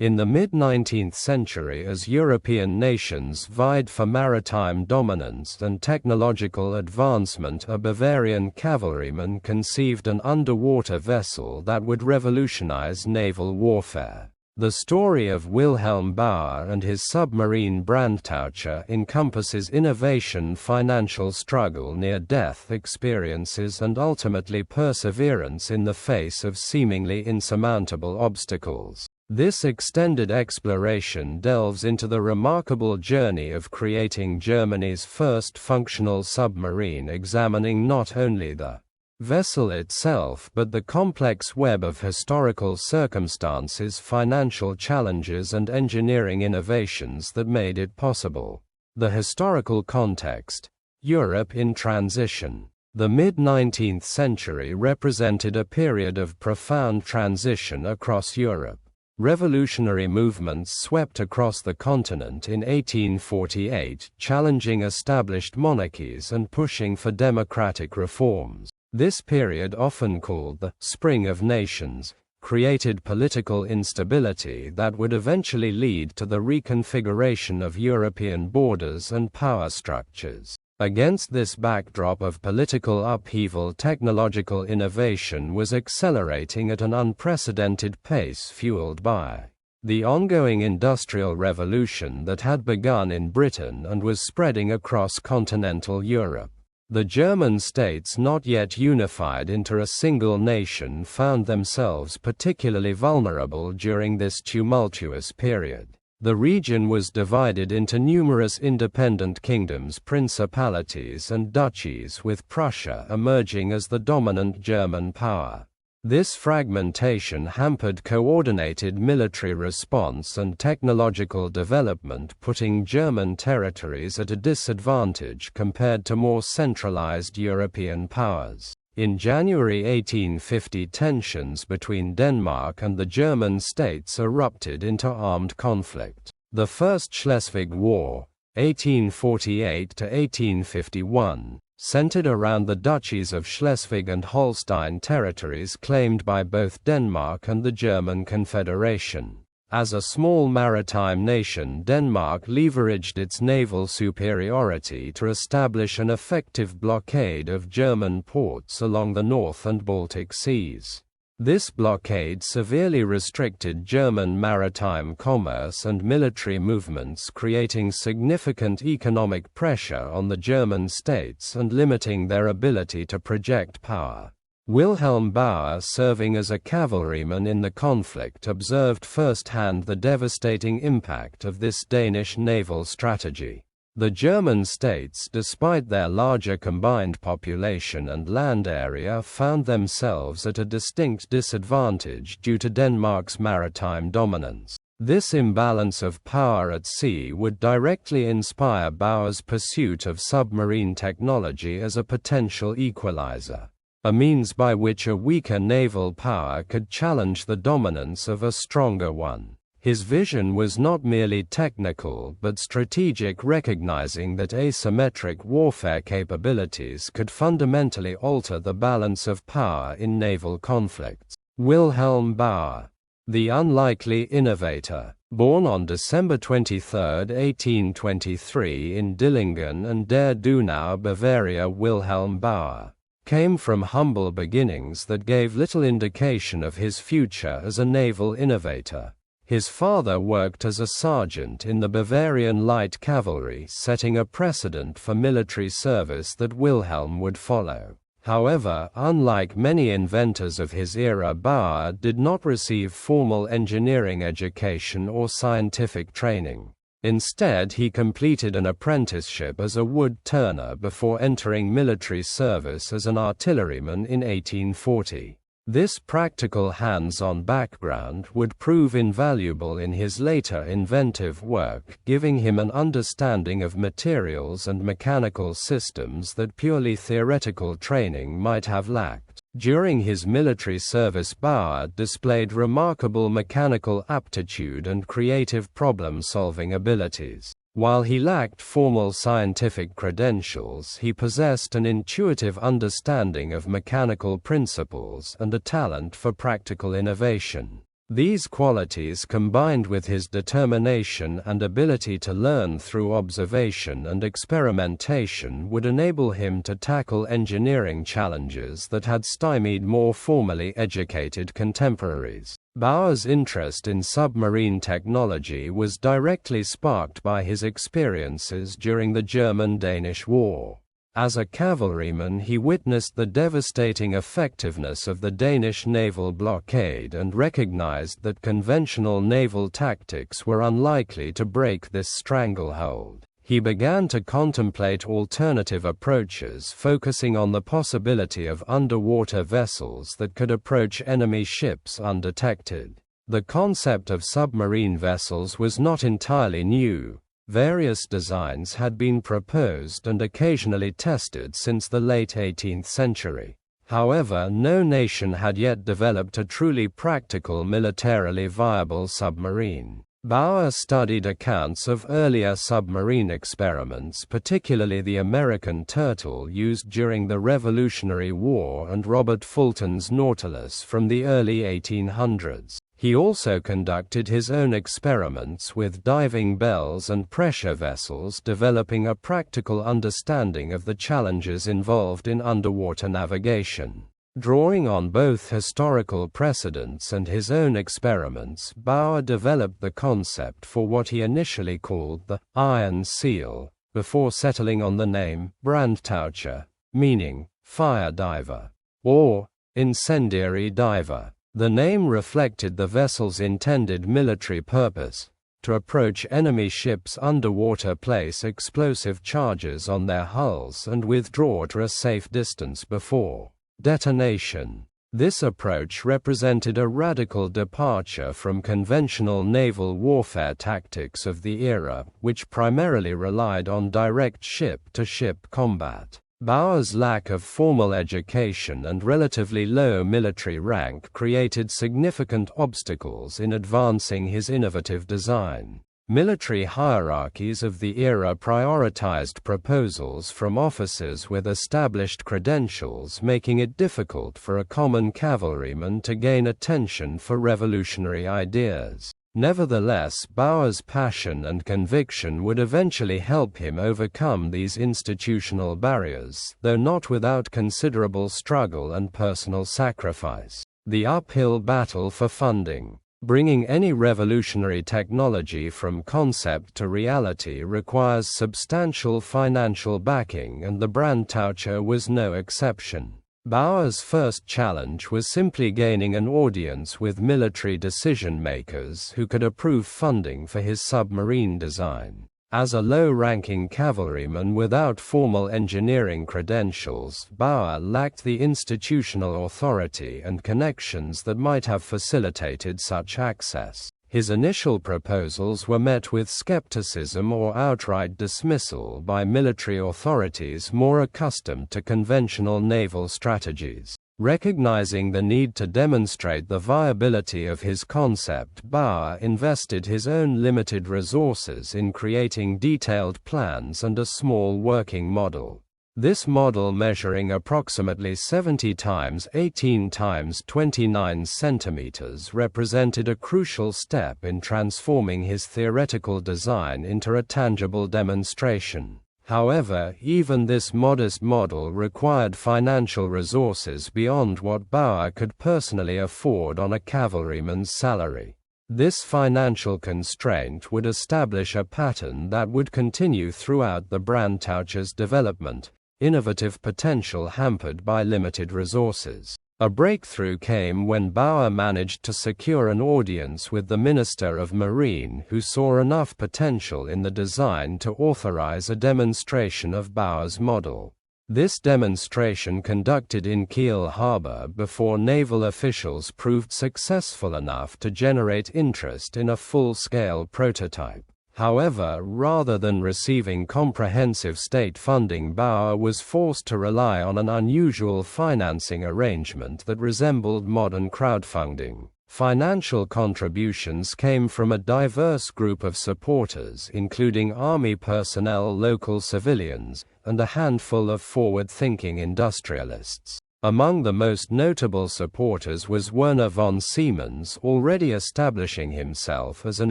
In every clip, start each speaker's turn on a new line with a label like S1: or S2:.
S1: In the mid-19th century, as European nations vied for maritime dominance and technological advancement, a Bavarian cavalryman conceived an underwater vessel that would revolutionize naval warfare. The story of Wilhelm Bauer and his submarine Brandtaucher encompasses innovation, financial struggle, near-death experiences, and ultimately perseverance in the face of seemingly insurmountable obstacles. This extended exploration delves into the remarkable journey of creating Germany's first functional submarine, examining not only the vessel itself but the complex web of historical circumstances, financial challenges, and engineering innovations that made it possible. The historical context: Europe in transition. The mid-19th century represented a period of profound transition across Europe. Revolutionary movements swept across the continent in 1848, challenging established monarchies and pushing for democratic reforms. This period, often called the Spring of Nations, created political instability that would eventually lead to the reconfiguration of European borders and power structures. Against this backdrop of political upheaval, technological innovation was accelerating at an unprecedented pace, fueled by the ongoing Industrial Revolution that had begun in Britain and was spreading across continental Europe. The German states, not yet unified into a single nation, found themselves particularly vulnerable during this tumultuous period. The region was divided into numerous independent kingdoms, principalities, and duchies, with Prussia emerging as the dominant German power. This fragmentation hampered coordinated military response and technological development, putting German territories at a disadvantage compared to more centralized European powers. In January 1850, tensions between Denmark and the German states erupted into armed conflict. The First Schleswig War, 1848 to 1851, centered around the duchies of Schleswig and Holstein, territories claimed by both Denmark and the German Confederation. As a small maritime nation, Denmark leveraged its naval superiority to establish an effective blockade of German ports along the North and Baltic Seas. This blockade severely restricted German maritime commerce and military movements, creating significant economic pressure on the German states and limiting their ability to project power. Wilhelm Bauer, serving as a cavalryman in the conflict, observed firsthand the devastating impact of this Danish naval strategy. The German states, despite their larger combined population and land area, found themselves at a distinct disadvantage due to Denmark's maritime dominance. This imbalance of power at sea would directly inspire Bauer's pursuit of submarine technology as a potential equalizer, a means by which a weaker naval power could challenge the dominance of a stronger one. His vision was not merely technical but strategic, recognizing that asymmetric warfare capabilities could fundamentally alter the balance of power in naval conflicts. Wilhelm Bauer, the unlikely innovator. Born on December 23, 1823 in Dillingen and der Donau, Bavaria, Wilhelm Bauer came from humble beginnings that gave little indication of his future as a naval innovator. His father worked as a sergeant in the Bavarian light cavalry, setting a precedent for military service that Wilhelm would follow. However, unlike many inventors of his era, Bauer did not receive formal engineering education or scientific training. Instead, he completed an apprenticeship as a wood turner before entering military service as an artilleryman in 1840. This practical hands-on background would prove invaluable in his later inventive work, giving him an understanding of materials and mechanical systems that purely theoretical training might have lacked. During his military service, Bauer displayed remarkable mechanical aptitude and creative problem-solving abilities. While he lacked formal scientific credentials, he possessed an intuitive understanding of mechanical principles and a talent for practical innovation. These qualities, combined with his determination and ability to learn through observation and experimentation, would enable him to tackle engineering challenges that had stymied more formally educated contemporaries. Bauer's interest in submarine technology was directly sparked by his experiences during the German-Danish War. As a cavalryman, he witnessed the devastating effectiveness of the Danish naval blockade and recognized that conventional naval tactics were unlikely to break this stranglehold. He began to contemplate alternative approaches, focusing on the possibility of underwater vessels that could approach enemy ships undetected. The concept of submarine vessels was not entirely new. Various designs had been proposed and occasionally tested since the late 18th century. However, no nation had yet developed a truly practical, militarily viable submarine. Bauer studied accounts of earlier submarine experiments, particularly the American Turtle used during the Revolutionary War and Robert Fulton's Nautilus from the early 1800s. He also conducted his own experiments with diving bells and pressure vessels, developing a practical understanding of the challenges involved in underwater navigation. Drawing on both historical precedents and his own experiments, Bauer developed the concept for what he initially called the Iron Seal, before settling on the name Brandtaucher, meaning fire diver, or incendiary diver. The name reflected the vessel's intended military purpose: to approach enemy ships underwater, place explosive charges on their hulls, and withdraw to a safe distance before detonation. This approach represented a radical departure from conventional naval warfare tactics of the era, which primarily relied on direct ship-to-ship combat. Bauer's lack of formal education and relatively low military rank created significant obstacles in advancing his innovative design. Military hierarchies of the era prioritized proposals from officers with established credentials, making it difficult for a common cavalryman to gain attention for revolutionary ideas. Nevertheless, Bauer's passion and conviction would eventually help him overcome these institutional barriers, though not without considerable struggle and personal sacrifice. The uphill battle for funding. Bringing any revolutionary technology from concept to reality requires substantial financial backing, and the Brandtaucher was no exception. Bauer's first challenge was simply gaining an audience with military decision-makers who could approve funding for his submarine design. As a low-ranking cavalryman without formal engineering credentials, Bauer lacked the institutional authority and connections that might have facilitated such access. His initial proposals were met with skepticism or outright dismissal by military authorities more accustomed to conventional naval strategies. Recognizing the need to demonstrate the viability of his concept, Bauer invested his own limited resources in creating detailed plans and a small working model. This model, measuring approximately 70 × 18 × 29 centimeters, represented a crucial step in transforming his theoretical design into a tangible demonstration. However, even this modest model required financial resources beyond what Bauer could personally afford on a cavalryman's salary. This financial constraint would establish a pattern that would continue throughout the Brandtaucher's development: innovative potential hampered by limited resources. A breakthrough came when Bauer managed to secure an audience with the Minister of Marine, who saw enough potential in the design to authorize a demonstration of Bauer's model. This demonstration, conducted in Kiel Harbor before naval officials, proved successful enough to generate interest in a full-scale prototype. However, rather than receiving comprehensive state funding, Bauer was forced to rely on an unusual financing arrangement that resembled modern crowdfunding. Financial contributions came from a diverse group of supporters, including army personnel, local civilians, and a handful of forward-thinking industrialists. Among the most notable supporters was Werner von Siemens, already establishing himself as an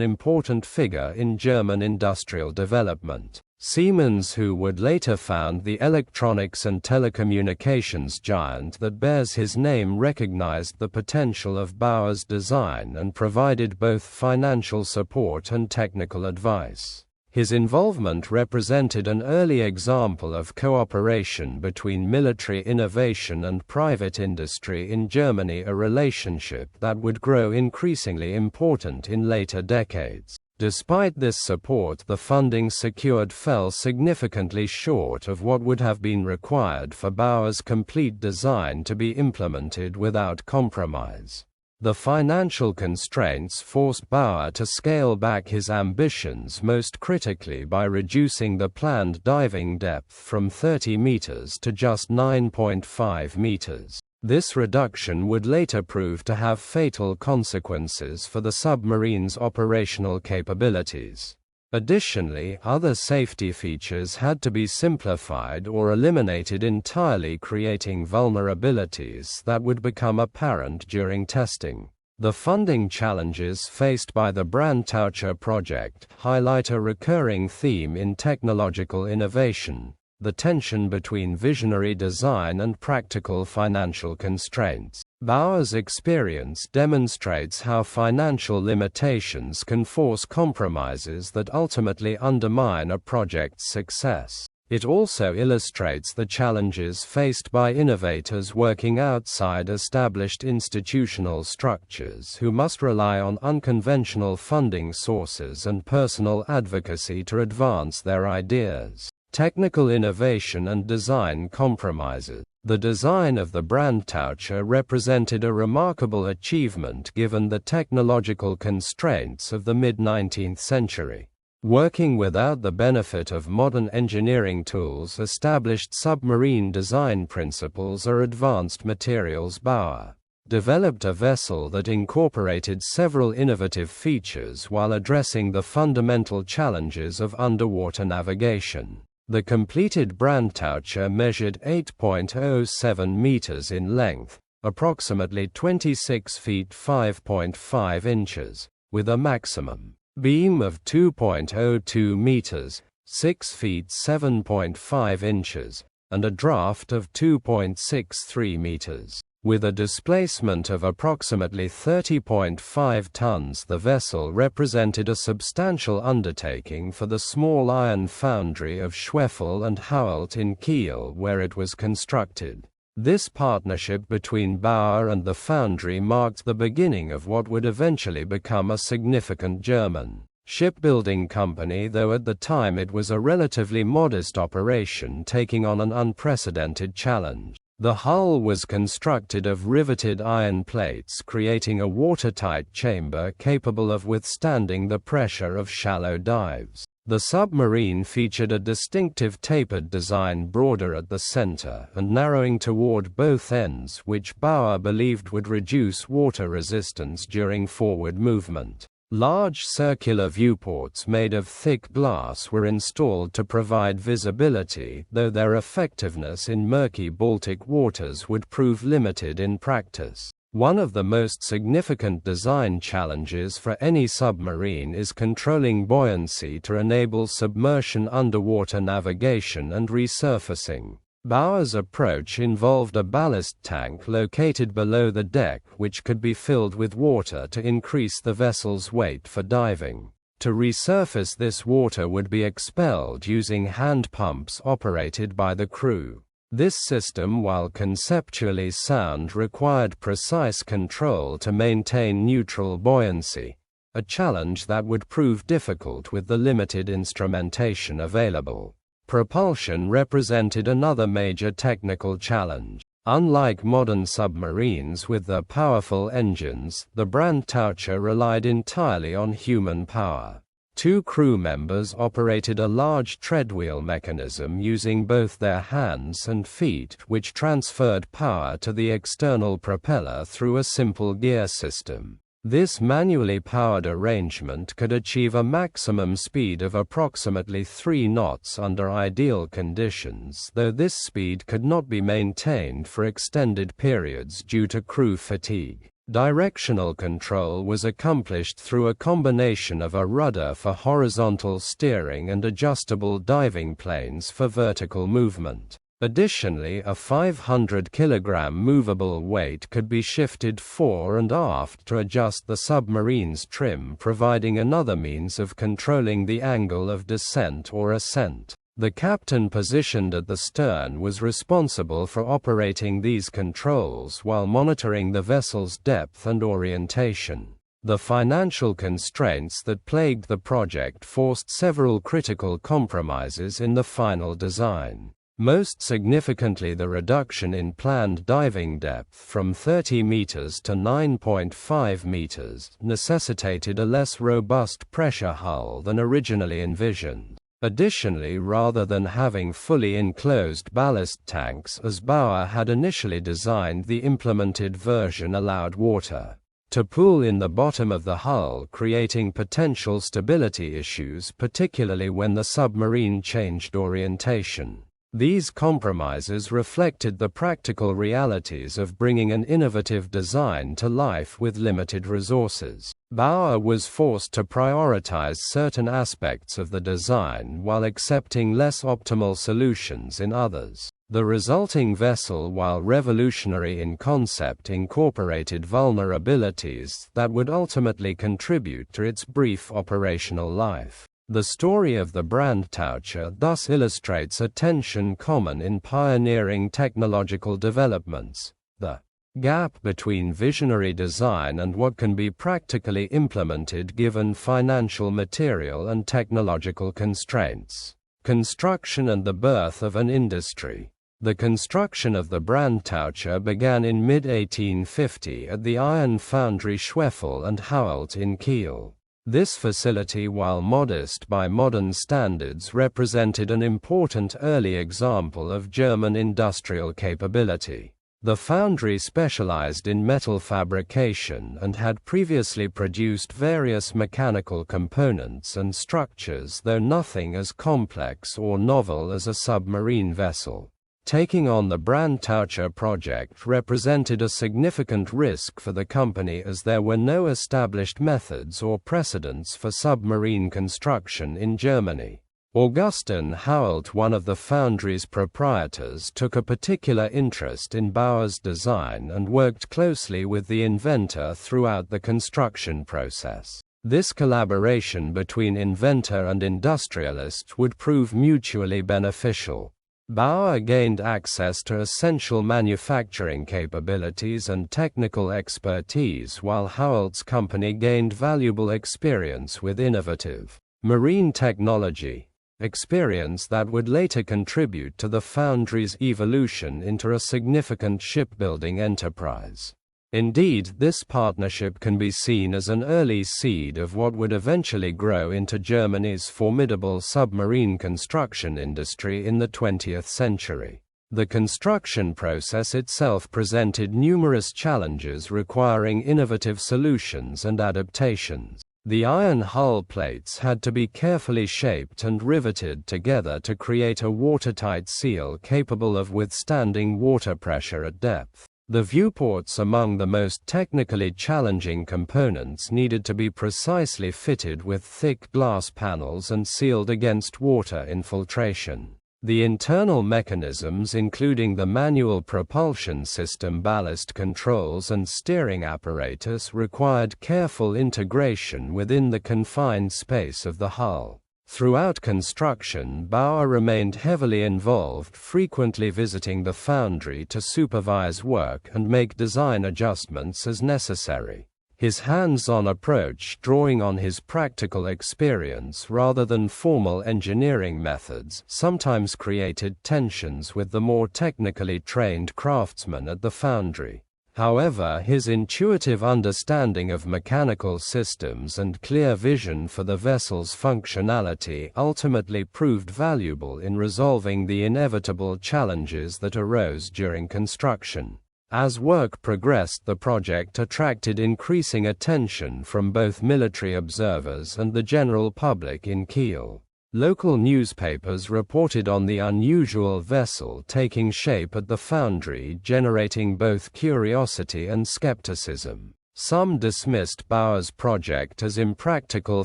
S1: important figure in German industrial development. Siemens, who would later found the electronics and telecommunications giant that bears his name, recognized the potential of Bauer's design and provided both financial support and technical advice. His involvement represented an early example of cooperation between military innovation and private industry in Germany, a relationship that would grow increasingly important in later decades. Despite this support, the funding secured fell significantly short of what would have been required for Bauer's complete design to be implemented without compromise. The financial constraints forced Bauer to scale back his ambitions, most critically by reducing the planned diving depth from 30 meters to just 9.5 meters. This reduction would later prove to have fatal consequences for the submarine's operational capabilities. Additionally, other safety features had to be simplified or eliminated entirely, creating vulnerabilities that would become apparent during testing. The funding challenges faced by the Brandtaucher project highlight a recurring theme in technological innovation: the tension between visionary design and practical financial constraints. Bauer's experience demonstrates how financial limitations can force compromises that ultimately undermine a project's success. It also illustrates the challenges faced by innovators working outside established institutional structures, who must rely on unconventional funding sources and personal advocacy to advance their ideas. Technical innovation and design compromises. The design of the Brandtaucher represented a remarkable achievement given the technological constraints of the mid-19th century. Working without the benefit of modern engineering tools, established submarine design principles, or advanced materials, Bauer developed a vessel that incorporated several innovative features while addressing the fundamental challenges of underwater navigation. The completed Brandtaucher measured 8.07 meters in length, approximately 26 feet 5.5 inches, with a maximum beam of 2.02 meters, 6 feet 7.5 inches, and a draft of 2.63 meters. With a displacement of approximately 30.5 tons, the vessel represented a substantial undertaking for the small iron foundry of Schwefel and Hauelt in Kiel, where it was constructed. This partnership between Bauer and the foundry marked the beginning of what would eventually become a significant German shipbuilding company, though at the time it was a relatively modest operation taking on an unprecedented challenge. The hull was constructed of riveted iron plates, creating a watertight chamber capable of withstanding the pressure of shallow dives. The submarine featured a distinctive tapered design, broader at the center and narrowing toward both ends, which Bauer believed would reduce water resistance during forward movement. Large circular viewports made of thick glass were installed to provide visibility, though their effectiveness in murky Baltic waters would prove limited in practice. One of the most significant design challenges for any submarine is controlling buoyancy to enable submersion, underwater navigation, and resurfacing. Bauer's approach involved a ballast tank located below the deck, which could be filled with water to increase the vessel's weight for diving. To resurface, this water would be expelled using hand pumps operated by the crew. This system, while conceptually sound, required precise control to maintain neutral buoyancy, a challenge that would prove difficult with the limited instrumentation available. Propulsion represented another major technical challenge. Unlike modern submarines with their powerful engines, the Brandtaucher relied entirely on human power. Two crew members operated a large treadwheel mechanism using both their hands and feet, which transferred power to the external propeller through a simple gear system. This manually powered arrangement could achieve a maximum speed of approximately 3 knots under ideal conditions, though this speed could not be maintained for extended periods due to crew fatigue. Directional control was accomplished through a combination of a rudder for horizontal steering and adjustable diving planes for vertical movement. Additionally, a 500 kg movable weight could be shifted fore and aft to adjust the submarine's trim, providing another means of controlling the angle of descent or ascent. The captain positioned at the stern was responsible for operating these controls while monitoring the vessel's depth and orientation. The financial constraints that plagued the project forced several critical compromises in the final design. Most significantly, the reduction in planned diving depth from 30 meters to 9.5 meters necessitated a less robust pressure hull than originally envisioned. Additionally, rather than having fully enclosed ballast tanks as Bauer had initially designed, the implemented version allowed water to pool in the bottom of the hull, creating potential stability issues, particularly when the submarine changed orientation. These compromises reflected the practical realities of bringing an innovative design to life with limited resources. Bauer was forced to prioritize certain aspects of the design while accepting less optimal solutions in others. The resulting vessel, while revolutionary in concept, incorporated vulnerabilities that would ultimately contribute to its brief operational life. The story of the Brandtaucher thus illustrates a tension common in pioneering technological developments: the gap between visionary design and what can be practically implemented given financial, material, and technological constraints. Construction and the birth of an industry. The construction of the Brandtaucher began in mid-1850 at the iron foundry Schwefel and Hauelt in Kiel. This facility, while modest by modern standards, represented an important early example of German industrial capability. The foundry specialized in metal fabrication and had previously produced various mechanical components and structures, though nothing as complex or novel as a submarine vessel. Taking on the Brandtaucher project represented a significant risk for the company, as there were no established methods or precedents for submarine construction in Germany. Augustin Hauelt, one of the foundry's proprietors, took a particular interest in Bauer's design and worked closely with the inventor throughout the construction process. This collaboration between inventor and industrialist would prove mutually beneficial. Bauer gained access to essential manufacturing capabilities and technical expertise, while Hauelt's company gained valuable experience with innovative marine technology, experience that would later contribute to the foundry's evolution into a significant shipbuilding enterprise. Indeed, this partnership can be seen as an early seed of what would eventually grow into Germany's formidable submarine construction industry in the 20th century. The construction process itself presented numerous challenges requiring innovative solutions and adaptations. The iron hull plates had to be carefully shaped and riveted together to create a watertight seal capable of withstanding water pressure at depth. The viewports, among the most technically challenging components, needed to be precisely fitted with thick glass panels and sealed against water infiltration. The internal mechanisms, including the manual propulsion system, ballast controls, and steering apparatus, required careful integration within the confined space of the hull. Throughout construction, Bauer remained heavily involved, frequently visiting the foundry to supervise work and make design adjustments as necessary. His hands-on approach, drawing on his practical experience rather than formal engineering methods, sometimes created tensions with the more technically trained craftsmen at the foundry. However, his intuitive understanding of mechanical systems and clear vision for the vessel's functionality ultimately proved valuable in resolving the inevitable challenges that arose during construction. As work progressed, the project attracted increasing attention from both military observers and the general public in Kiel. Local newspapers reported on the unusual vessel taking shape at the foundry, generating both curiosity and skepticism. Some dismissed Bauer's project as impractical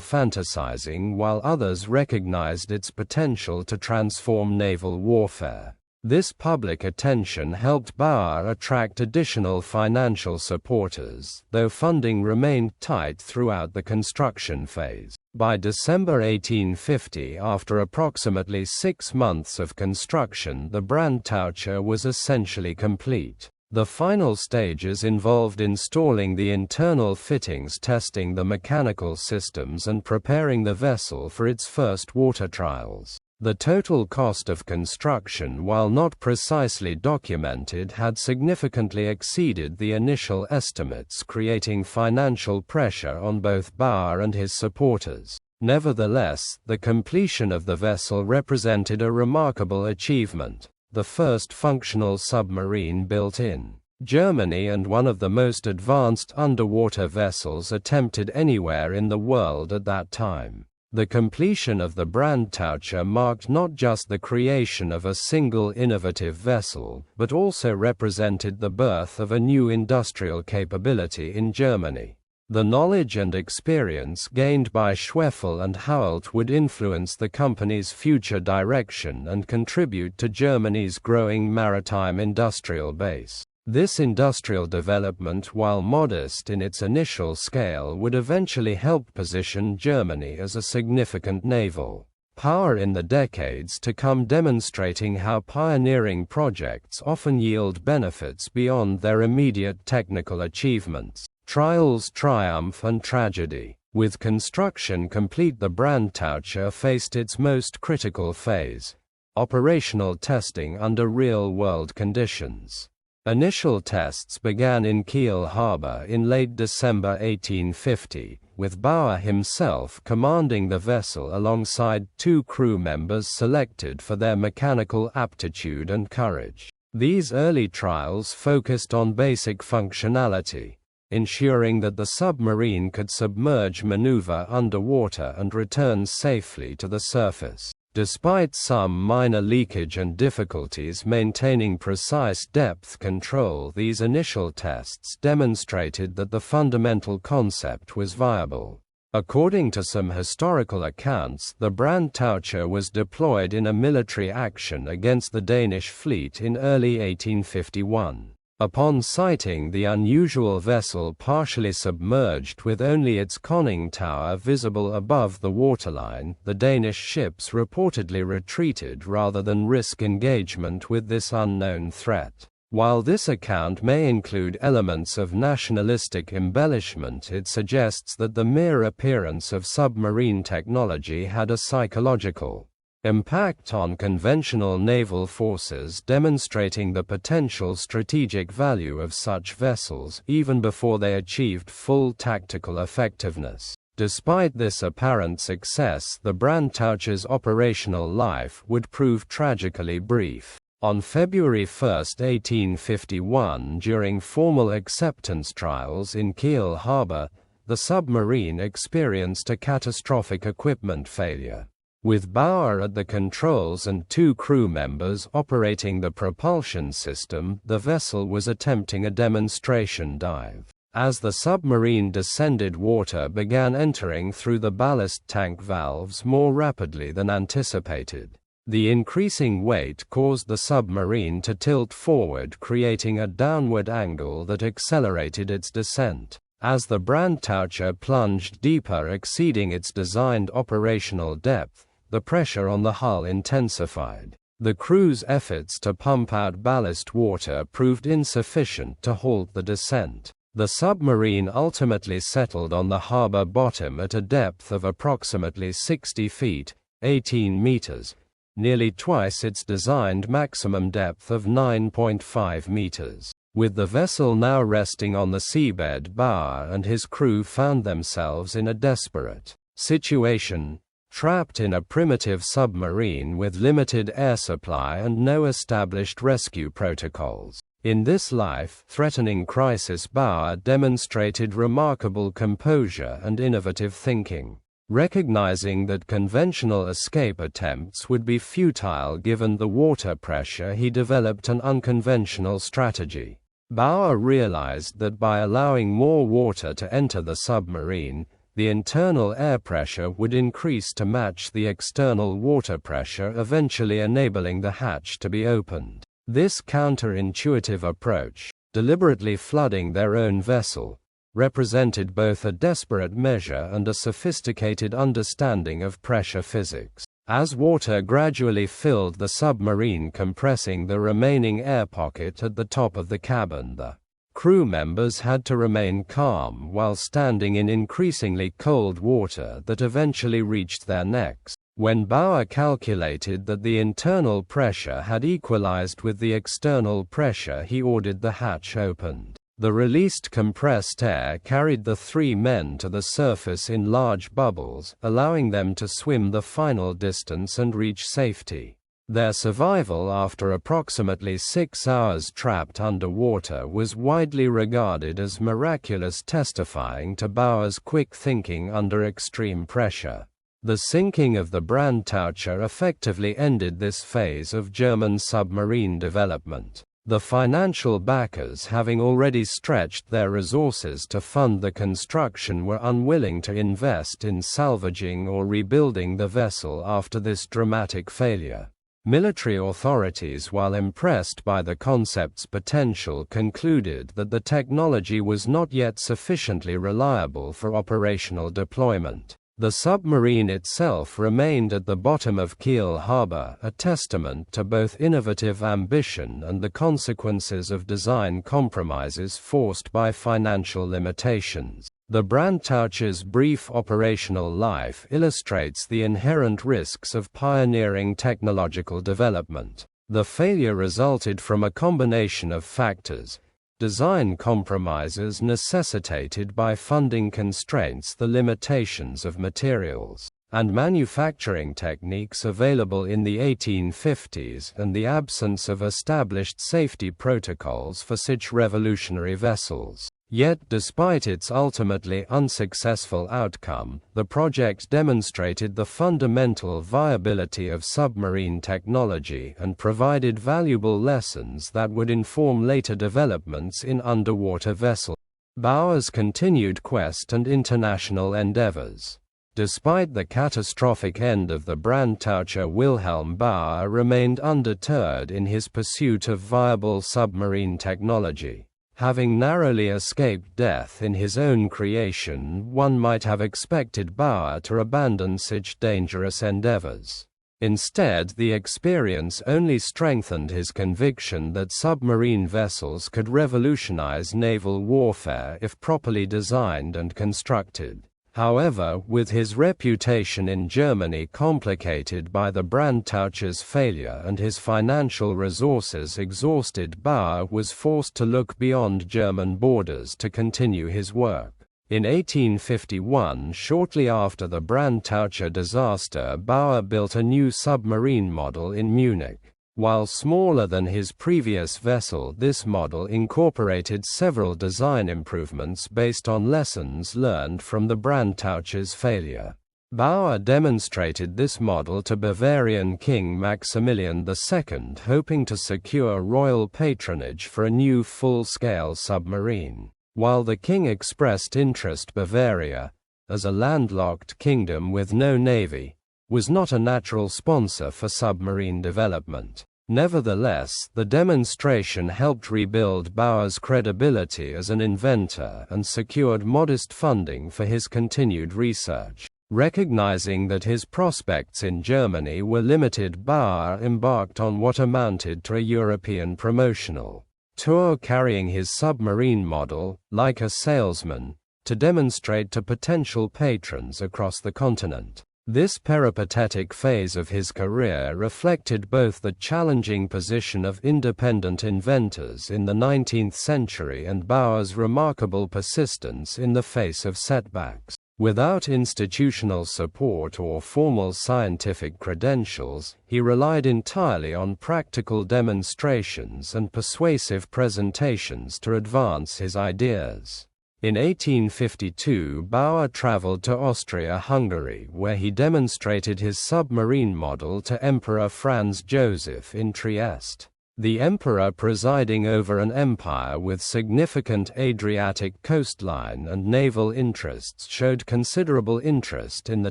S1: fantasizing, while others recognized its potential to transform naval warfare. This public attention helped Bauer attract additional financial supporters, though funding remained tight throughout the construction phase. By December 1850, after approximately 6 months of construction, the Brandtaucher was essentially complete. The final stages involved installing the internal fittings, testing the mechanical systems, and preparing the vessel for its first water trials. The total cost of construction, while not precisely documented, had significantly exceeded the initial estimates, creating financial pressure on both Bauer and his supporters. Nevertheless, the completion of the vessel represented a remarkable achievement. The first functional submarine built in Germany and one of the most advanced underwater vessels attempted anywhere in the world at that time. The completion of the Brandtaucher marked not just the creation of a single innovative vessel, but also represented the birth of a new industrial capability in Germany. The knowledge and experience gained by Schwefel and Hault would influence the company's future direction and contribute to Germany's growing maritime industrial base. This industrial development, while modest in its initial scale, would eventually help position Germany as a significant naval power in the decades to come, demonstrating how pioneering projects often yield benefits beyond their immediate technical achievements. Trials, triumph, and tragedy. With construction complete, the Brandtaucher faced its most critical phase: operational testing under real-world conditions. Initial tests began in Kiel harbor in late December 1850, with Bauer himself commanding the vessel alongside 2 crew members selected for their mechanical aptitude and courage. These early trials focused on basic functionality, ensuring that the submarine could submerge, maneuver underwater, and return safely to the surface. Despite some minor leakage and difficulties maintaining precise depth control, these initial tests demonstrated that the fundamental concept was viable. According to some historical accounts, the Brandtaucher was deployed in a military action against the Danish fleet in early 1851. Upon sighting the unusual vessel partially submerged with only its conning tower visible above the waterline, the Danish ships reportedly retreated rather than risk engagement with this unknown threat. While this account may include elements of nationalistic embellishment, it suggests that the mere appearance of submarine technology had a psychological impact on conventional naval forces, demonstrating the potential strategic value of such vessels even before they achieved full tactical effectiveness. Despite this apparent success, the Brandtaucher's operational life would prove tragically brief. On February 1, 1851, during formal acceptance trials in Kiel harbor, the submarine experienced a catastrophic equipment failure. With Bauer at the controls and 2 crew members operating the propulsion system, the vessel was attempting a demonstration dive. As the submarine descended, water began entering through the ballast tank valves more rapidly than anticipated. The increasing weight caused the submarine to tilt forward, creating a downward angle that accelerated its descent. As the Brandtaucher plunged deeper, exceeding its designed operational depth, the pressure on the hull intensified. The crew's efforts to pump out ballast water proved insufficient to halt the descent. The submarine ultimately settled on the harbor bottom at a depth of approximately 60 feet, 18 meters, nearly twice its designed maximum depth of 9.5 meters. With the vessel now resting on the seabed, Bauer and his crew found themselves in a desperate situation. Trapped in a primitive submarine with limited air supply and no established rescue protocols. In this life-threatening crisis, Bauer demonstrated remarkable composure and innovative thinking. Recognizing that conventional escape attempts would be futile given the water pressure, he developed an unconventional strategy. Bauer realized that by allowing more water to enter the submarine, the internal air pressure would increase to match the external water pressure, eventually enabling the hatch to be opened. This counterintuitive approach, deliberately flooding their own vessel, represented both a desperate measure and a sophisticated understanding of pressure physics. As water gradually filled the submarine, compressing the remaining air pocket at the top of the cabin, the crew members had to remain calm while standing in increasingly cold water that eventually reached their necks. When Bauer calculated that the internal pressure had equalized with the external pressure, he ordered the hatch opened. The released compressed air carried the three men to the surface in large bubbles, allowing them to swim the final distance and reach safety. Their survival after approximately 6 hours trapped underwater was widely regarded as miraculous, testifying to Bauer's quick thinking under extreme pressure. The sinking of the Brandtaucher effectively ended this phase of German submarine development. The financial backers, having already stretched their resources to fund the construction, were unwilling to invest in salvaging or rebuilding the vessel after this dramatic failure. Military authorities, while impressed by the concept's potential, concluded that the technology was not yet sufficiently reliable for operational deployment. The submarine itself remained at the bottom of Kiel harbor, a testament to both innovative ambition and the consequences of design compromises forced by financial limitations. The Brandtaucher's brief operational life illustrates the inherent risks of pioneering technological development. The failure resulted from a combination of factors: design compromises necessitated by funding constraints, the limitations of materials and manufacturing techniques available in the 1850s, and the absence of established safety protocols for such revolutionary vessels. Yet, despite its ultimately unsuccessful outcome, the project demonstrated the fundamental viability of submarine technology and provided valuable lessons that would inform later developments in underwater vessels. Bauer's continued quest and international endeavors. Despite the catastrophic end of the Brandtaucher, Wilhelm Bauer remained undeterred in his pursuit of viable submarine technology. Having narrowly escaped death in his own creation, one might have expected Bauer to abandon such dangerous endeavors. Instead, the experience only strengthened his conviction that submarine vessels could revolutionize naval warfare if properly designed and constructed. However, with his reputation in Germany complicated by the Brandtaucher's failure and his financial resources exhausted, Bauer was forced to look beyond German borders to continue his work. In 1851, shortly after the Brandtaucher disaster, Bauer built a new submarine model in Munich. While smaller than his previous vessel, this model incorporated several design improvements based on lessons learned from the Brandtaucher's failure. Bauer demonstrated this model to Bavarian King Maximilian II, hoping to secure royal patronage for a new full-scale submarine. While the king expressed interest, Bavaria, as a landlocked kingdom with no navy, was not a natural sponsor for submarine development. Nevertheless, the demonstration helped rebuild Bauer's credibility as an inventor and secured modest funding for his continued research. Recognizing that his prospects in Germany were limited, Bauer embarked on what amounted to a European promotional tour, carrying his submarine model, like a salesman, to demonstrate to potential patrons across the continent. This peripatetic phase of his career reflected both the challenging position of independent inventors in the 19th century and Bauer's remarkable persistence in the face of setbacks. Without institutional support or formal scientific credentials, he relied entirely on practical demonstrations and persuasive presentations to advance his ideas. In 1852, Bauer traveled to Austria-Hungary, where he demonstrated his submarine model to Emperor Franz Joseph in Trieste. The emperor, presiding over an empire with significant Adriatic coastline and naval interests, showed considerable interest in the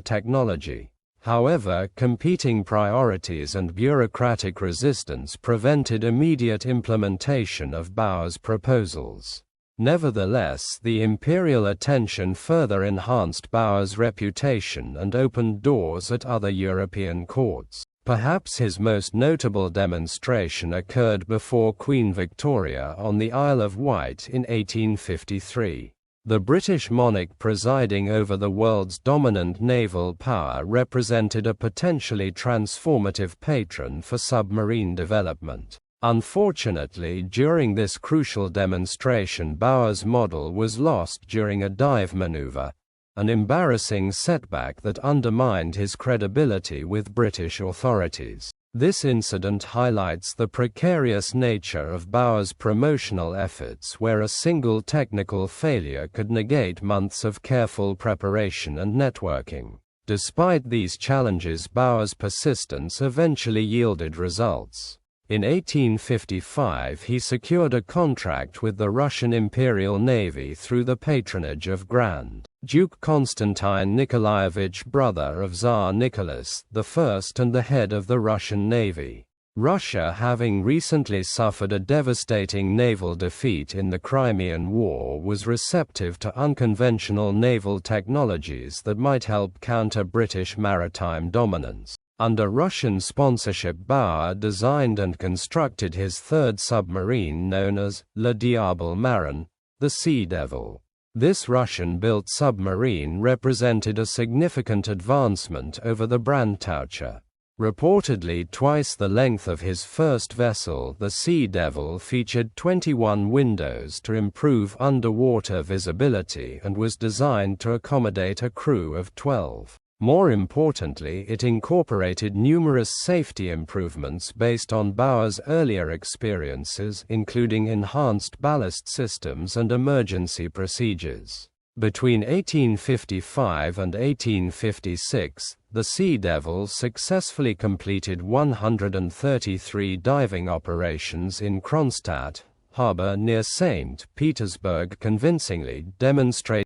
S1: technology. However, competing priorities and bureaucratic resistance prevented immediate implementation of Bauer's proposals. Nevertheless, the imperial attention further enhanced Bauer's reputation and opened doors at other European courts. Perhaps his most notable demonstration occurred before Queen Victoria on the Isle of Wight in 1853. The British monarch, presiding over the world's dominant naval power, represented a potentially transformative patron for submarine development. Unfortunately, during this crucial demonstration, Bauer's model was lost during a dive maneuver, an embarrassing setback that undermined his credibility with British authorities. This incident highlights the precarious nature of Bauer's promotional efforts, where a single technical failure could negate months of careful preparation and networking. Despite these challenges, Bauer's persistence eventually yielded results. In 1855, he secured a contract with the Russian Imperial Navy through the patronage of Grand Duke Konstantin Nikolaevich, brother of Tsar Nicholas I and the head of the Russian Navy. Russia, having recently suffered a devastating naval defeat in the Crimean War, was receptive to unconventional naval technologies that might help counter British maritime dominance. Under Russian sponsorship, Bauer designed and constructed his third submarine, known as Le Diable Marin, the Sea Devil. This Russian-built submarine represented a significant advancement over the Brandtaucher. Reportedly twice the length of his first vessel, the Sea Devil featured 21 windows to improve underwater visibility and was designed to accommodate a crew of 12. More importantly, it incorporated numerous safety improvements based on Bauer's earlier experiences, including enhanced ballast systems and emergency procedures. Between 1855 and 1856, the Sea Devil successfully completed 133 diving operations in Kronstadt harbor near St. Petersburg, convincingly demonstrating.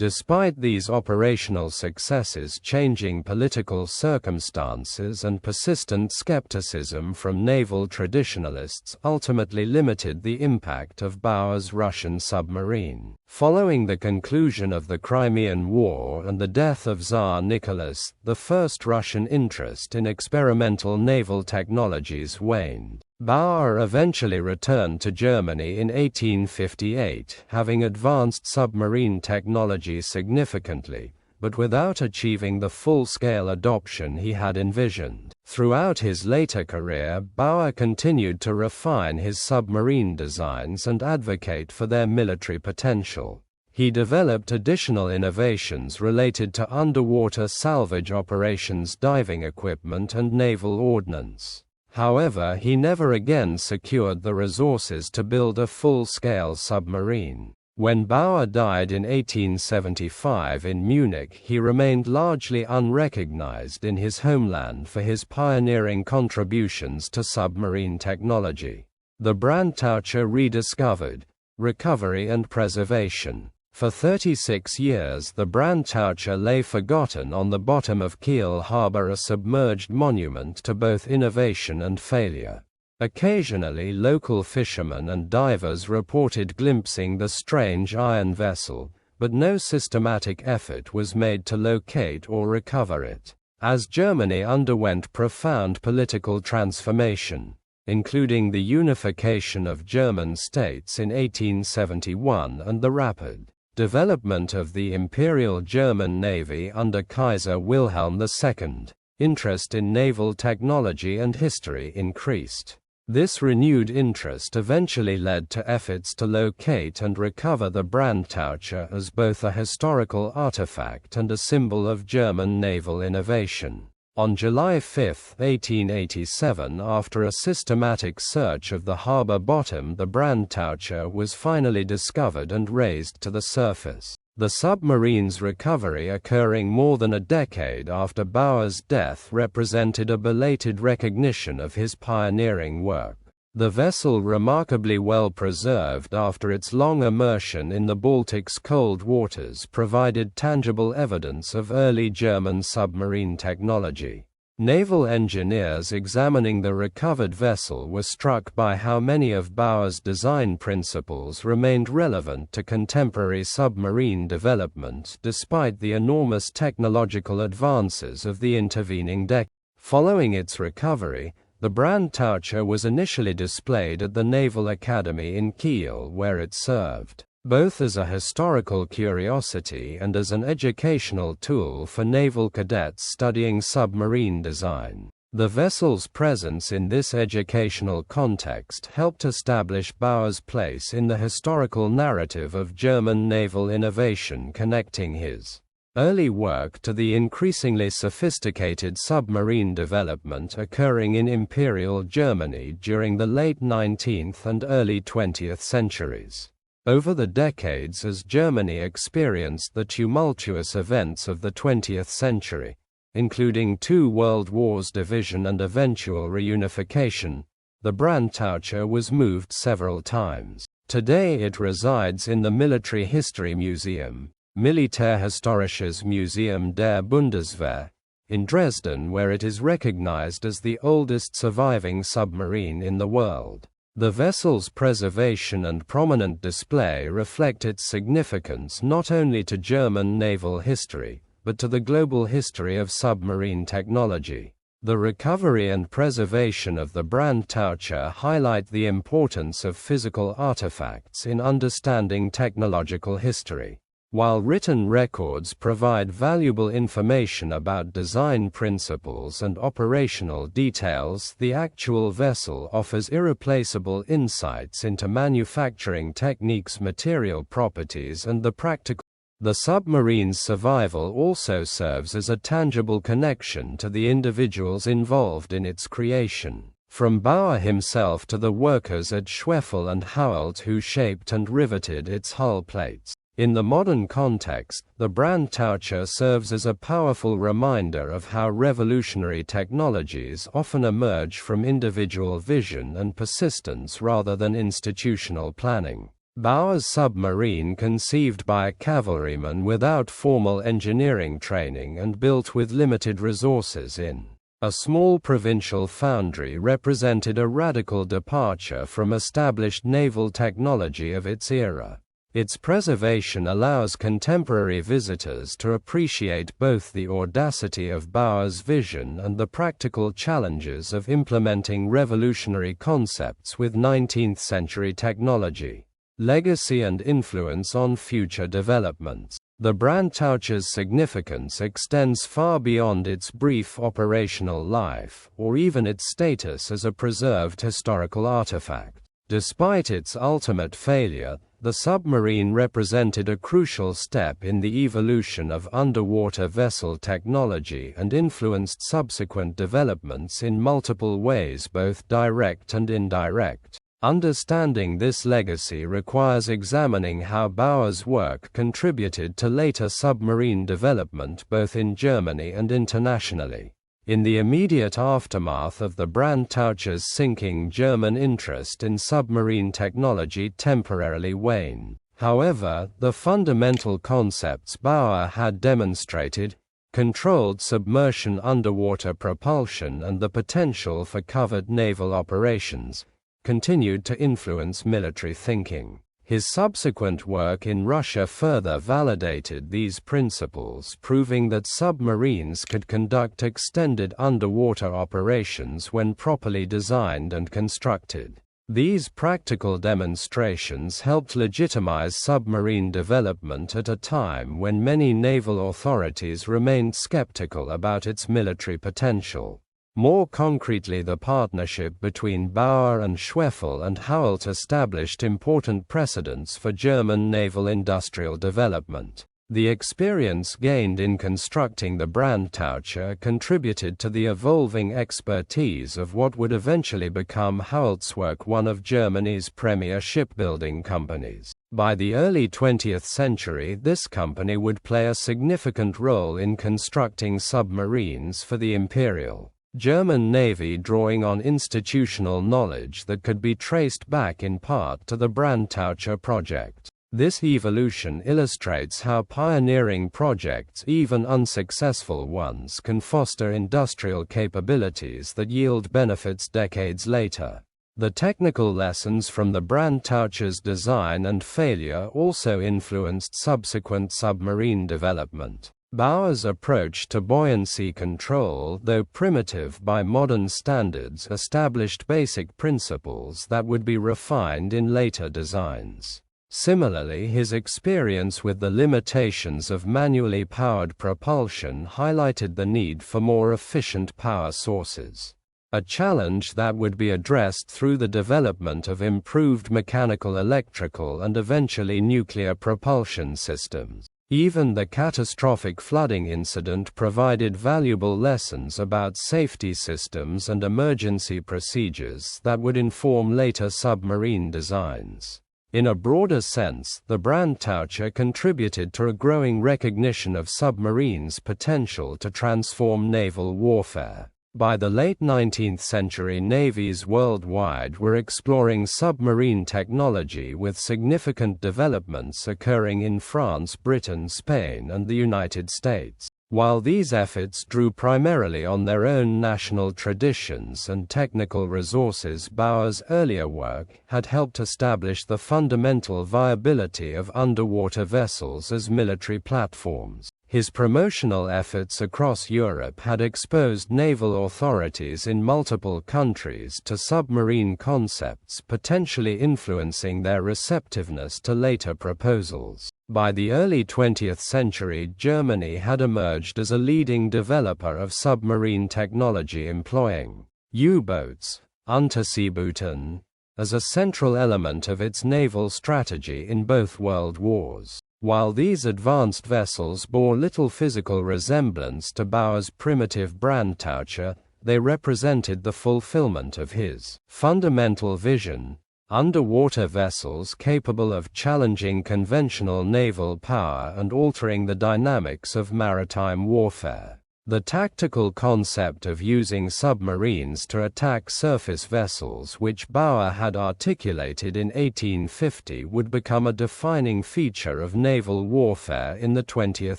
S1: Despite these operational successes, changing political circumstances and persistent skepticism from naval traditionalists ultimately limited the impact of Bauer's Russian submarine. Following the conclusion of the Crimean War and the death of Tsar Nicholas I, Russian interest in experimental naval technologies waned. Bauer eventually returned to Germany in 1858, having advanced submarine technology significantly, but without achieving the full-scale adoption he had envisioned. Throughout his later career, Bauer continued to refine his submarine designs and advocate for their military potential. He developed additional innovations related to underwater salvage operations, diving equipment, and naval ordnance. However, he never again secured the resources to build a full-scale submarine. When Bauer died in 1875 in Munich, he remained largely unrecognized in his homeland for his pioneering contributions to submarine technology. The Brandtaucher rediscovered, recovery and preservation. For 36 years, the Brandtaucher lay forgotten on the bottom of Kiel harbor, a submerged monument to both innovation and failure. Occasionally, local fishermen and divers reported glimpsing the strange iron vessel, but no systematic effort was made to locate or recover it. As Germany underwent profound political transformation, including the unification of German states in 1871 and the rapid development of the Imperial German Navy under Kaiser Wilhelm II, interest in naval technology and history increased. This renewed interest eventually led to efforts to locate and recover the Brandtaucher as both a historical artifact and a symbol of German naval innovation. On July 5, 1887, after a systematic search of the harbor bottom, the Brandtaucher was finally discovered and raised to the surface. The submarine's recovery, occurring more than a decade after Bauer's death, represented a belated recognition of his pioneering work. The vessel, remarkably well preserved after its long immersion in the Baltic's cold waters, provided tangible evidence of early German submarine technology. Naval engineers examining the recovered vessel were struck by how many of Bauer's design principles remained relevant to contemporary submarine development despite the enormous technological advances of the intervening decades. Following its recovery, the Brandtaucher was initially displayed at the Naval Academy in Kiel, where it served both as a historical curiosity and as an educational tool for naval cadets studying submarine design. The vessel's presence in this educational context helped establish Bauer's place in the historical narrative of German naval innovation, connecting his early work to the increasingly sophisticated submarine development occurring in Imperial Germany during the late 19th and early 20th centuries. Over the decades, as Germany experienced the tumultuous events of the 20th century, including 2 world wars, division and eventual reunification, the Brandtaucher was moved several times. Today it resides in the Military History Museum, Militärhistorisches Museum der Bundeswehr, in Dresden, where it is recognized as the oldest surviving submarine in the world. The vessel's preservation and prominent display reflect its significance not only to German naval history, but to the global history of submarine technology. The recovery and preservation of the Brandtaucher highlight the importance of physical artifacts in understanding technological history. While written records provide valuable information about design principles and operational details, the actual vessel offers irreplaceable insights into manufacturing techniques, material properties, and the practical. The submarine's survival also serves as a tangible connection to the individuals involved in its creation, from Bauer himself to the workers at Schwefel and Hauelt who shaped and riveted its hull plates. In the modern context, the Brandtaucher serves as a powerful reminder of how revolutionary technologies often emerge from individual vision and persistence rather than institutional planning. Bauer's submarine, conceived by a cavalryman without formal engineering training and built with limited resources in a small provincial foundry, represented a radical departure from established naval technology of its era. Its preservation allows contemporary visitors to appreciate both the audacity of Bauer's vision and the practical challenges of implementing revolutionary concepts with 19th-century technology. Legacy and influence on future developments. The Brandtaucher's significance extends far beyond its brief operational life, or even its status as a preserved historical artifact. Despite its ultimate failure, the submarine represented a crucial step in the evolution of underwater vessel technology and influenced subsequent developments in multiple ways, both direct and indirect. Understanding this legacy requires examining how Bauer's work contributed to later submarine development both in Germany and internationally. In the immediate aftermath of the Brandtaucher's sinking, German interest in submarine technology temporarily waned. However, the fundamental concepts Bauer had demonstrated, controlled submersion, underwater propulsion, and the potential for covert naval operations, continued to influence military thinking. His subsequent work in Russia further validated these principles, proving that submarines could conduct extended underwater operations when properly designed and constructed. These practical demonstrations helped legitimize submarine development at a time when many naval authorities remained skeptical about its military potential. More concretely, the partnership between Bauer and Schwefel and Haupt established important precedents for German naval industrial development. The experience gained in constructing the Brandtaucher contributed to the evolving expertise of what would eventually become Hauptwerk, one of Germany's premier shipbuilding companies. By the early 20th century, this company would play a significant role in constructing submarines for the Imperial German Navy, drawing on institutional knowledge that could be traced back in part to the Brandtaucher project. This evolution illustrates how pioneering projects, even unsuccessful ones, can foster industrial capabilities that yield benefits decades later. The technical lessons from the Brandtaucher's design and failure also influenced subsequent submarine development. Bauer's approach to buoyancy control, though primitive by modern standards, established basic principles that would be refined in later designs. Similarly, his experience with the limitations of manually powered propulsion highlighted the need for more efficient power sources, a challenge that would be addressed through the development of improved mechanical, electrical, and eventually nuclear propulsion systems. Even the catastrophic flooding incident provided valuable lessons about safety systems and emergency procedures that would inform later submarine designs. In a broader sense, the Brandtaucher contributed to a growing recognition of submarines' potential to transform naval warfare. By the late 19th century, navies worldwide were exploring submarine technology, with significant developments occurring in France, Britain, Spain, and the United States. While these efforts drew primarily on their own national traditions and technical resources, Bauer's earlier work had helped establish the fundamental viability of underwater vessels as military platforms. His promotional efforts across Europe had exposed naval authorities in multiple countries to submarine concepts, potentially influencing their receptiveness to later proposals. By the early 20th century, Germany had emerged as a leading developer of submarine technology, employing U-boats, Unterseebooten, as a central element of its naval strategy in both world wars. While these advanced vessels bore little physical resemblance to Bauer's primitive Brandtaucher, they represented the fulfillment of his fundamental vision: underwater vessels capable of challenging conventional naval power and altering the dynamics of maritime warfare. The tactical concept of using submarines to attack surface vessels, which Bauer had articulated in 1850, would become a defining feature of naval warfare in the 20th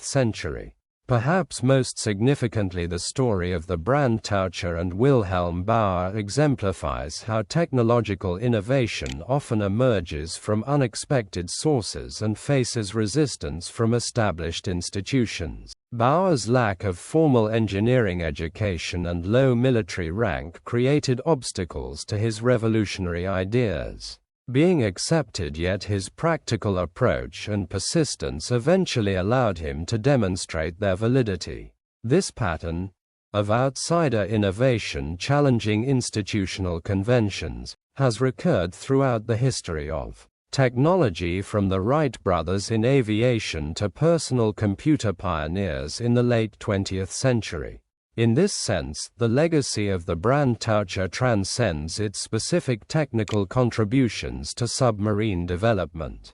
S1: century. Perhaps most significantly, the story of the Brandtaucher and Wilhelm Bauer exemplifies how technological innovation often emerges from unexpected sources and faces resistance from established institutions. Bauer's lack of formal engineering education and low military rank created obstacles to his revolutionary ideas being accepted, yet his practical approach and persistence eventually allowed him to demonstrate their validity. This pattern of outsider innovation challenging institutional conventions has recurred throughout the history of technology, from the Wright brothers in aviation to personal computer pioneers in the late 20th century. In this sense, the legacy of the Brandtaucher transcends its specific technical contributions to submarine development.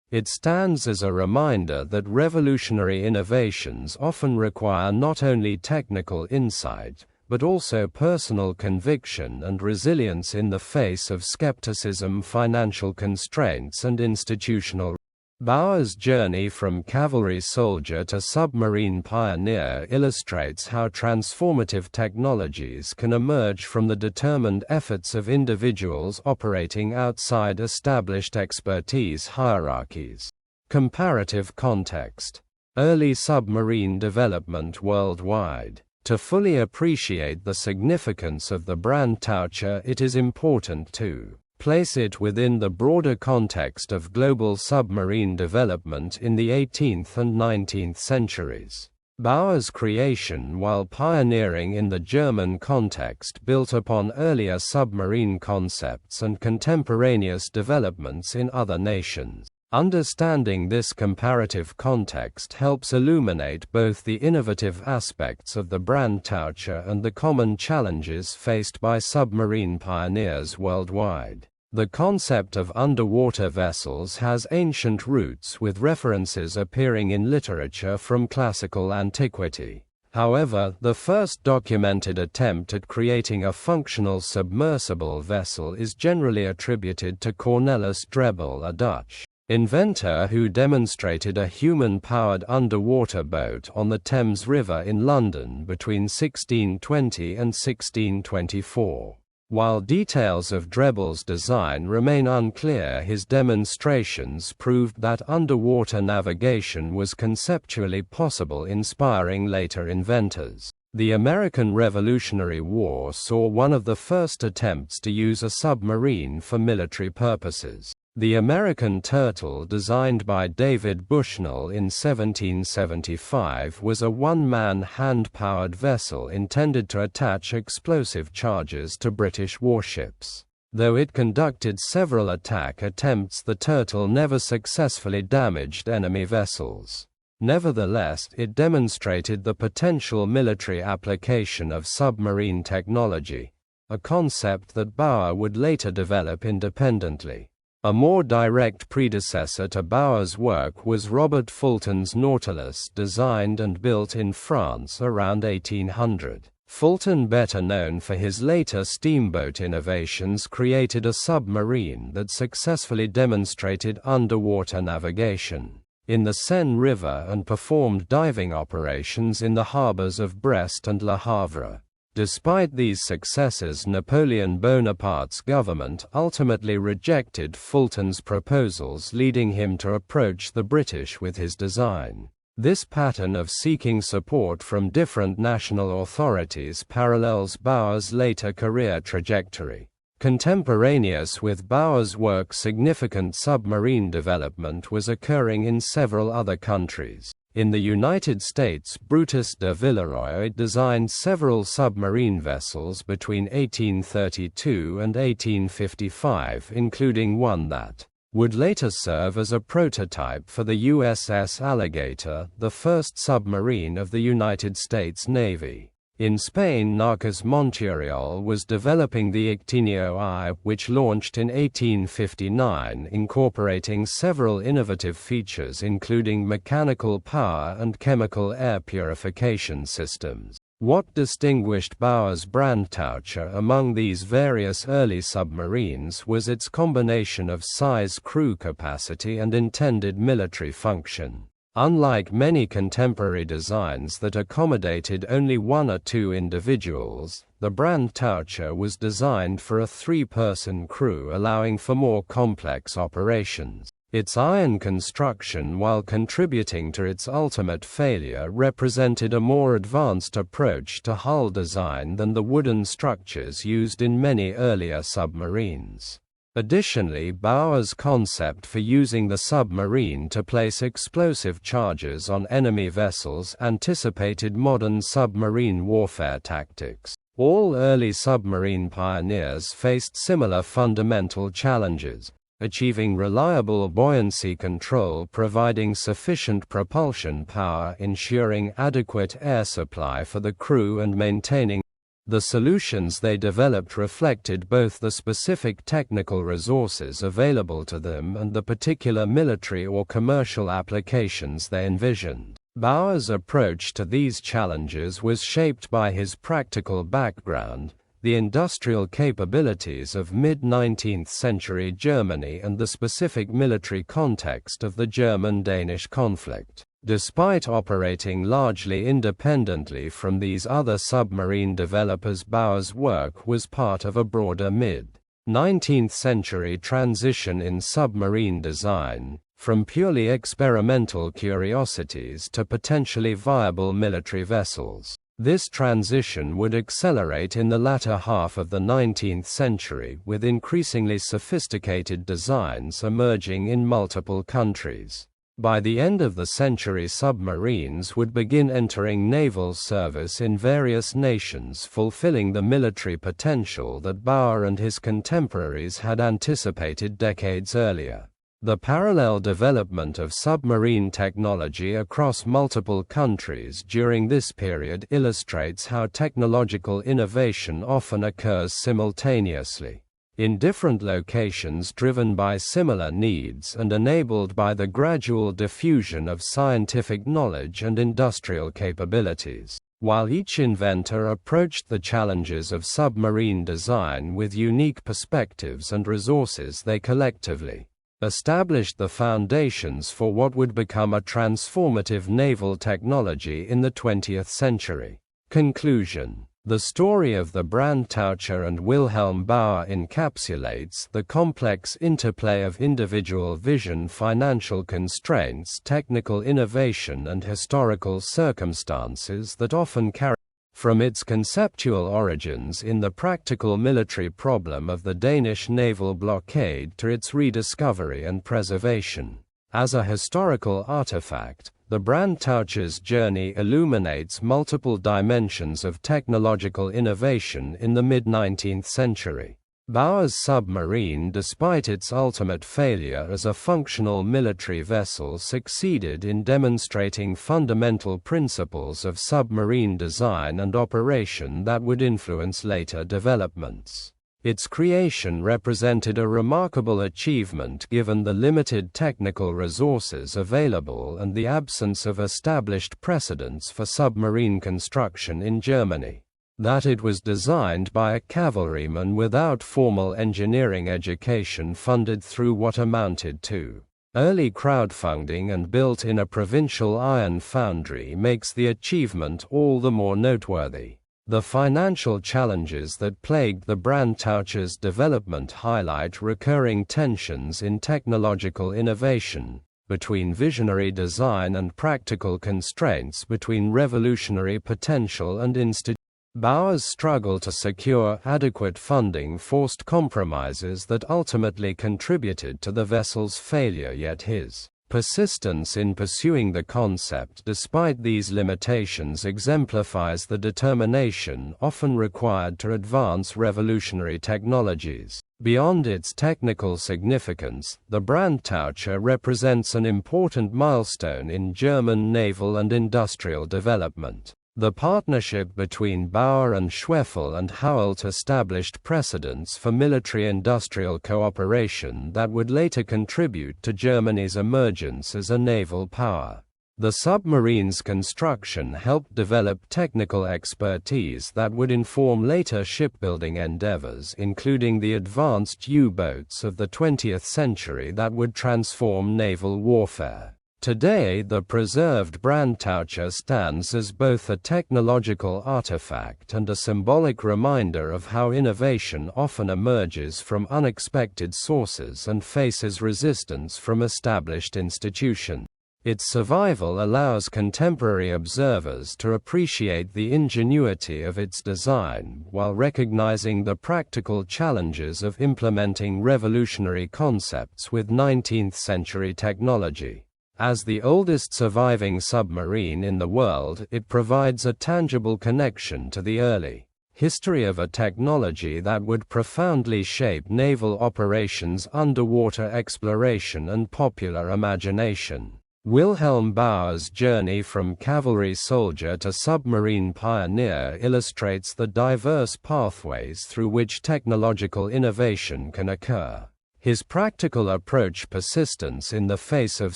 S1: It stands as a reminder that revolutionary innovations often require not only technical insight, but also personal conviction and resilience in the face of skepticism, financial constraints, and institutional. Bauer's journey from cavalry soldier to submarine pioneer illustrates how transformative technologies can emerge from the determined efforts of individuals operating outside established expertise hierarchies. Comparative context. Early submarine development worldwide. To fully appreciate the significance of the Brandtaucher, it is important to place it within the broader context of global submarine development in the 18th and 19th centuries. Bauer's creation, while pioneering in the German context, built upon earlier submarine concepts and contemporaneous developments in other nations. Understanding this comparative context helps illuminate both the innovative aspects of the Brandtaucher and the common challenges faced by submarine pioneers worldwide. The concept of underwater vessels has ancient roots, with references appearing in literature from classical antiquity. However, the first documented attempt at creating a functional submersible vessel is generally attributed to Cornelis Drebbel, a Dutch inventor who demonstrated a human-powered underwater boat on the Thames River in London between 1620 and 1624. While details of Drebbel's design remain unclear, his demonstrations proved that underwater navigation was conceptually possible, inspiring later inventors. The American Revolutionary War saw one of the first attempts to use a submarine for military purposes. The American Turtle, designed by David Bushnell in 1775, was a one-man hand-powered vessel intended to attach explosive charges to British warships. Though it conducted several attack attempts, the Turtle never successfully damaged enemy vessels. Nevertheless, it demonstrated the potential military application of submarine technology, a concept that Bauer would later develop independently. A more direct predecessor to Bauer's work was Robert Fulton's Nautilus, designed and built in France around 1800. Fulton, better known for his later steamboat innovations, created a submarine that successfully demonstrated underwater navigation in the Seine River and performed diving operations in the harbors of Brest and Le Havre. Despite these successes, Napoleon Bonaparte's government ultimately rejected Fulton's proposals, leading him to approach the British with his design. This pattern of seeking support from different national authorities parallels Bauer's later career trajectory. Contemporaneous with Bauer's work, significant submarine development was occurring in several other countries. In the United States, Brutus de Villeroi designed several submarine vessels between 1832 and 1855, including one that would later serve as a prototype for the USS Alligator, the first submarine of the United States Navy. In Spain, Narcés Monturiol was developing the Ictinio I, which launched in 1859, incorporating several innovative features including mechanical power and chemical air purification systems. What distinguished Bauer's Brandtaucher among these various early submarines was its combination of size, crew capacity, and intended military function. Unlike many contemporary designs that accommodated only one or two individuals, the Brandtaucher was designed for a three-person crew, allowing for more complex operations. Its iron construction, while contributing to its ultimate failure, represented a more advanced approach to hull design than the wooden structures used in many earlier submarines. Additionally, Bauer's concept for using the submarine to place explosive charges on enemy vessels anticipated modern submarine warfare tactics. All early submarine pioneers faced similar fundamental challenges: achieving reliable buoyancy control, providing sufficient propulsion power, ensuring adequate air supply for the crew, and maintaining. The solutions they developed reflected both the specific technical resources available to them and the particular military or commercial applications they envisioned. Bauer's approach to these challenges was shaped by his practical background, the industrial capabilities of mid-19th century Germany, and the specific military context of the German-Danish conflict. Despite operating largely independently from these other submarine developers, Bauer's work was part of a broader mid-19th century transition in submarine design, from purely experimental curiosities to potentially viable military vessels. This transition would accelerate in the latter half of the 19th century, with increasingly sophisticated designs emerging in multiple countries. By the end of the century, submarines would begin entering naval service in various nations, fulfilling the military potential that Bauer and his contemporaries had anticipated decades earlier. The parallel development of submarine technology across multiple countries during this period illustrates how technological innovation often occurs simultaneously in different locations, driven by similar needs and enabled by the gradual diffusion of scientific knowledge and industrial capabilities. While each inventor approached the challenges of submarine design with unique perspectives and resources, they collectively established the foundations for what would become a transformative naval technology in the 20th century. Conclusion. The story of the Brandtaucher and Wilhelm Bauer encapsulates the complex interplay of individual vision, financial constraints, technical innovation, and historical circumstances that often carry. From its conceptual origins in the practical military problem of the Danish naval blockade to its rediscovery and preservation as a historical artifact, the Brandtaucher's journey illuminates multiple dimensions of technological innovation in the mid-19th century. Bauer's submarine, despite its ultimate failure as a functional military vessel, succeeded in demonstrating fundamental principles of submarine design and operation that would influence later developments. Its creation represented a remarkable achievement given the limited technical resources available and the absence of established precedents for submarine construction in Germany. That it was designed by a cavalryman without formal engineering education, funded through what amounted to early crowdfunding and built in a provincial iron foundry, makes the achievement all the more noteworthy. The financial challenges that plagued the Brandtaucher's development highlight recurring tensions in technological innovation, between visionary design and practical constraints, between revolutionary potential and institutional. Bauer's struggle to secure adequate funding forced compromises that ultimately contributed to the vessel's failure, yet his persistence in pursuing the concept despite these limitations exemplifies the determination often required to advance revolutionary technologies. Beyond its technical significance, the Brandtaucher represents an important milestone in German naval and industrial development. The partnership between Bauer and Schwefel and Hauelt established precedents for military-industrial cooperation that would later contribute to Germany's emergence as a naval power. The submarine's construction helped develop technical expertise that would inform later shipbuilding endeavors, including the advanced U-boats of the 20th century that would transform naval warfare. Today, the preserved Brandtaucher stands as both a technological artifact and a symbolic reminder of how innovation often emerges from unexpected sources and faces resistance from established institutions. Its survival allows contemporary observers to appreciate the ingenuity of its design while recognizing the practical challenges of implementing revolutionary concepts with 19th-century technology. As the oldest surviving submarine in the world, it provides a tangible connection to the early history of a technology that would profoundly shape naval operations, underwater exploration, and popular imagination. Wilhelm Bauer's journey from cavalry soldier to submarine pioneer illustrates the diverse pathways through which technological innovation can occur. His practical approach, persistence in the face of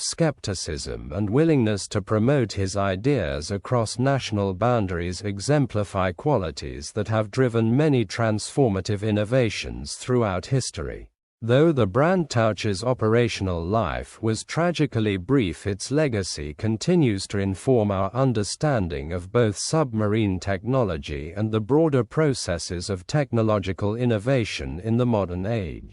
S1: skepticism, and willingness to promote his ideas across national boundaries exemplify qualities that have driven many transformative innovations throughout history. Though the Brandtaucher's operational life was tragically brief, its legacy continues to inform our understanding of both submarine technology and the broader processes of technological innovation in the modern age.